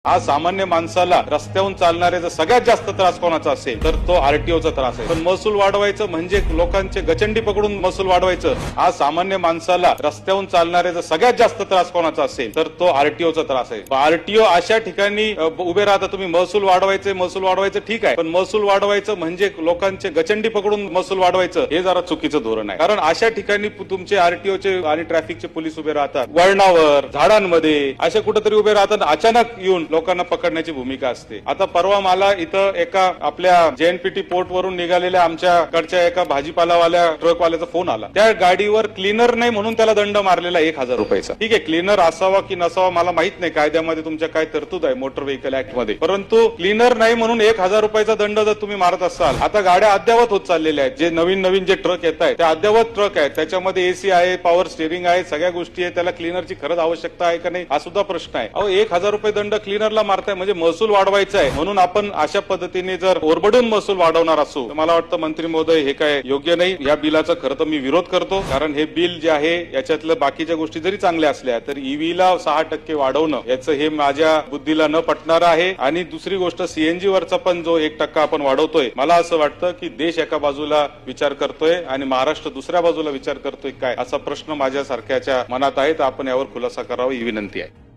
आज सामान्य माणसाला रस्त्यावरून चालणाऱ्याचा सगळ्यात जास्त त्रास कोणाचा असेल तर तो आरटीओचा त्रास आहे। पण महसूल वाढवायचं म्हणजे लोकांचे गचंडी पकडून महसूल वाढवायचं। आज सामान्य माणसाला रस्त्यावरून चालणाऱ्याचा सगळ्यात जास्त त्रास कोणाचा असेल तर तो आरटीओचा त्रास आहे। आरटीओ अशा ठिकाणी उभे राहता, तुम्ही महसूल वाढवायचं ठीक आहे, पण महसूल वाढवायचं म्हणजे लोकांचे गचंडी पकडून महसूल वाढवायचं हे जरा चुकीचं धोरण आहे। कारण अशा ठिकाणी तुमचे आरटीओचे आणि ट्रॅफिकचे पोलीस उभे राहतात, वळणावर, झाडांमध्ये असे कुठेतरी उभे राहतात, अचानक येऊन लोकांना पकडण्याची भूमिका असते। आता परवा मला इथं एका आपल्या जेएनपीटी पोर्ट वरून निघालेल्या आमच्याकडच्या एका भाजीपालावाल्या ट्रकवाल्याचा फोन आला। त्या गाडीवर क्लीनर नाही म्हणून त्याला दंड मारलेला 1000 रुपयाचा। ठीक आहे, क्लीनर असावा की नसावा मला माहित नाही, कायद्यामध्ये तुमच्या काय तरतूद आहे मोटर व्हेकल ऍक्ट मध्ये, परंतु क्लीनर नाही म्हणून 1000 रुपयाचा दंड जर तुम्ही मारत असाल, आता गाड्या अद्यावत होत चाललेल्या आहेत, जे नवीन जे ट्रक येत आहेत त्या अद्यावत ट्रक आहेत, त्याच्यामध्ये एसी आहे, पॉवर स्टिअरिंग आहे, सगळ्या गोष्टी आहेत, त्याला क्लीनरची खरंच आवश्यकता आहे का नाही हा सुद्धा प्रश्न आहे। अहो 1000 रुपये दंड क्लीनरला मारताय म्हणजे महसूल वाढवायचा आहे म्हणून आपण अशा पद्धतीने जर ओरबडून महसूल वाढवणार असू तर मला वाटतं मंत्री महोदय हे काय योग्य नाही। या बिलाचा खरं तर मी विरोध करतो, कारण हे बिल जे आहे याच्यातल्या बाकीच्या गोष्टी जरी चांगल्या असल्या तर ईव्हीला 6% वाढवणं याचं हे माझ्या बुद्धीला न पटणार आहे। आणि दुसरी गोष्ट सीएनजी वरचा पण जो 1% आपण वाढवतोय, मला असं वाटतं की देश एका बाजूला विचार करतोय आणि महाराष्ट्र दुसऱ्या बाजूला विचार करतोय काय, असा प्रश्न माझ्या सारख्याच्या मनात आहे, तर आपण यावर खुलासा करावा ही विनंती आहे।